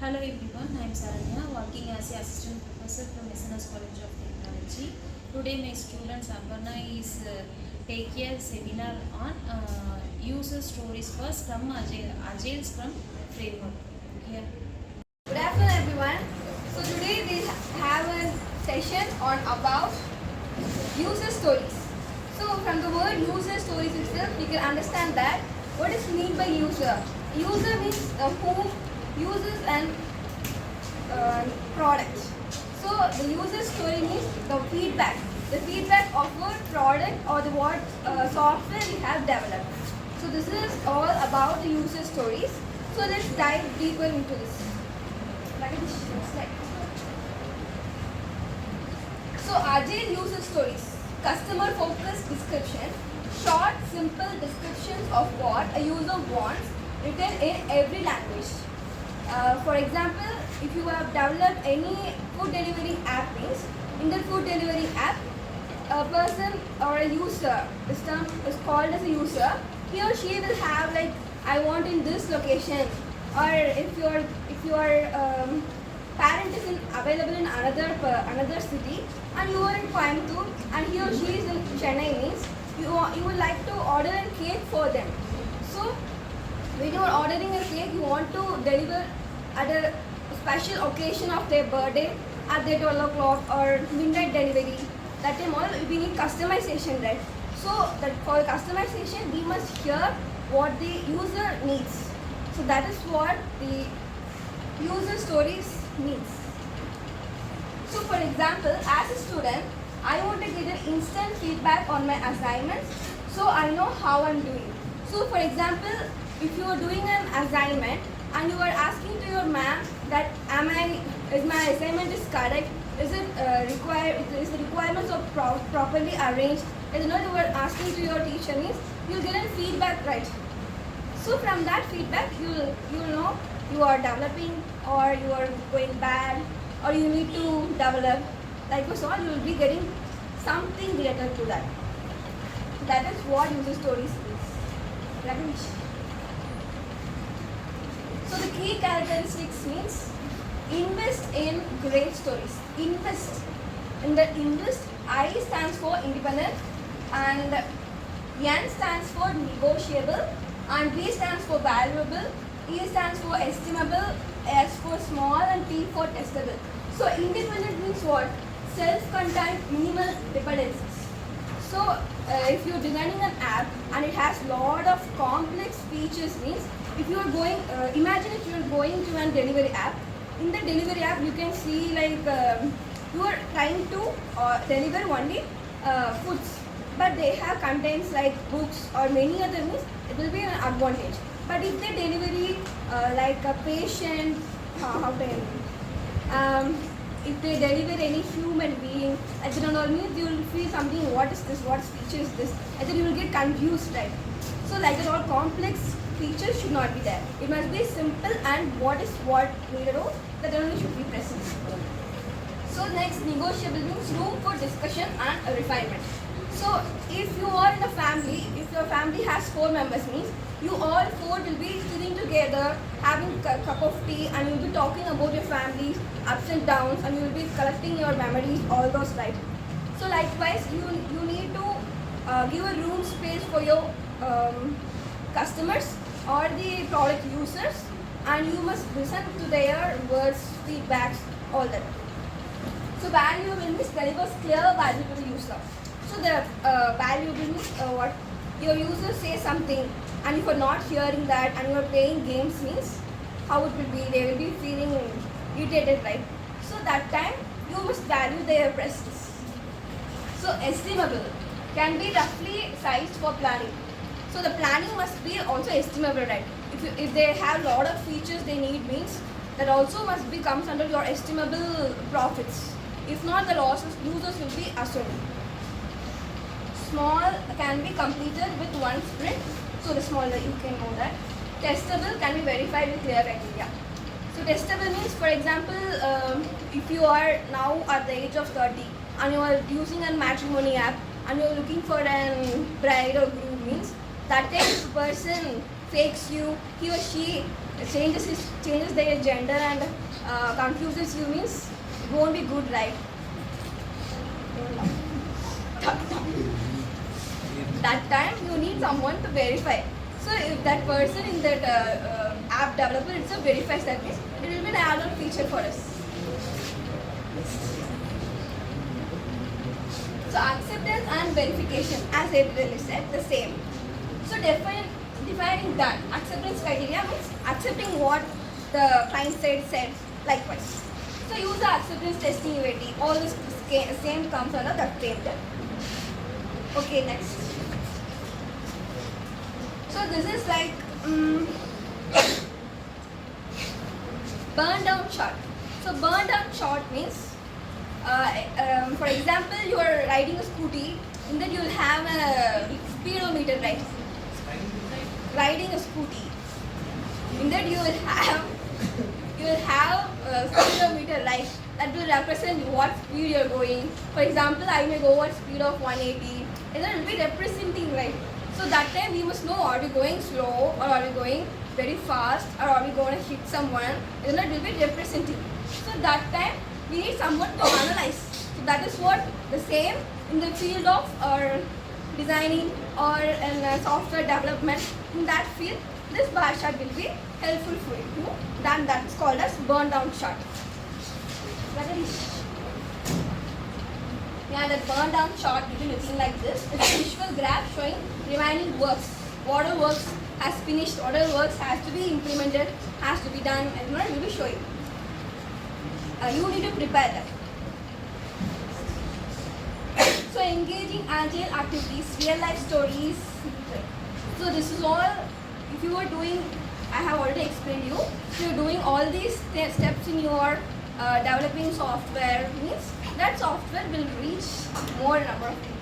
Hello everyone, I am Saranya, working as a assistant professor from SNS College of Technology. Today my student Aparna is take a seminar on user stories for Scrum Agile Scrum framework. Here. Good afternoon everyone. So today we have a session on about user stories. So from the word user stories itself we can understand that what is meant by user. User means who uses an product. So the user story means the feedback. The feedback of what product or the what software we have developed. So this is all about the user stories. So let's dive deeper into this. So Agile user stories, customer focused description, short simple descriptions of what a user wants written in every language. For example, if you have developed any food delivery app means, in the food delivery app, a person or a user, this term is called as a user, he or she will have like, I want in this location, or if your parent is available in another city and you are in Coimbatore and he or she is in Chennai means you would like to order a cake for them. So when you are ordering a cake, you want to deliver at a special occasion of their birthday at their 12 o'clock or midnight delivery. That time all we need customization, right? So that for customization we must hear what the user needs. So that is what the user stories means. So for example, as a student, I want to get an instant feedback on my assignments so I know how I'm doing. So for example, if you are doing an assignment and you are asking to your ma'am that is my assignment is correct, is it is the requirements of properly arranged, you are asking to your teacher means you'll get a feedback, right? So from that feedback you'll know you are developing or you are going bad or you need to develop, like so you will be getting something related to that. That is what user stories is. So the key characteristics means invest in great stories. Invest. In the invest, I stands for independent and N stands for negotiable and B stands for valuable, E stands for estimable, S for small and T for testable. So independent means what? Self-contained minimal dependencies. So if you're designing an app and it has lot of complex features means if you are going, imagine if you are going to a delivery app. In the delivery app you can see like you are trying to deliver only foods, but they have contents like books or many other means it will be an advantage. But if they delivery like a patient, if they deliver any human being, and then all means you will feel something, what is this, what feature is this, and then you will get confused, right? So like that all complex features should not be there. It must be simple and what needed of that only should be present. So next, negotiable means room for discussion and refinement. So if you are in a family, if your family has 4 members means you all 4 will be sitting together having a cup of tea and you will be talking about your family's ups and downs and you will be collecting your memories, all those, right? So likewise you need to give a room space for your customers or the product users and you must listen to their words, feedbacks, all that. So valuable means delivers clear value to the user. So the valuable means what? Your user says something and if you are not hearing that and you are playing games means how it will be, they will be feeling irritated, right? So that time you must value their presence. So estimable can be roughly sized for planning. So the planning must be also estimable, right? If they have lot of features they need means that also must be comes under your estimable profits. If not, the losses users will be assumed. Small can be completed with one sprint. So the smaller you can know that. Testable can be verified with clear criteria. So testable means, for example, if you are now at the age of 30 and you are using a matrimony app and you are looking for a bride or groom means that kind of person fakes you, he or she changes their gender and confuses you means it won't be good, right? That time you need someone to verify. So if that person in that app developer itself verifies that means it will be an add-on feature for us. So acceptance and verification, as I really said, the same. So defining that acceptance criteria means accepting what the client side said. Likewise. So user acceptance testing UAT, all this same comes under that same term. Okay, next. So this is like burn down chart. So burn down chart means, for example, you are riding a scooty, and then you will have a speedometer, right? Riding a scooty. In that you will have a speedometer, right? That will represent what speed you are going. For example, I may go at speed of 180, and that will be representing, right? So that time we must know, are we going slow or are we going very fast, or are we going to hit someone, and that will be representing. So that time we need someone to analyze. So that is what the same in the field of designing or in software development. In that field, this bar chart will be helpful for you. That's called as burn down chart. Yeah, that burn down chart will be looking like this. It's a visual graph showing remaining works. Whatever works has finished, whatever works has to be implemented, has to be done, and it will be showing. You need to prepare that. So engaging agile activities, real life stories. So this is all, if you are doing, I have already explained you, if you are doing all these steps in your developing software, means that software will reach more number of people.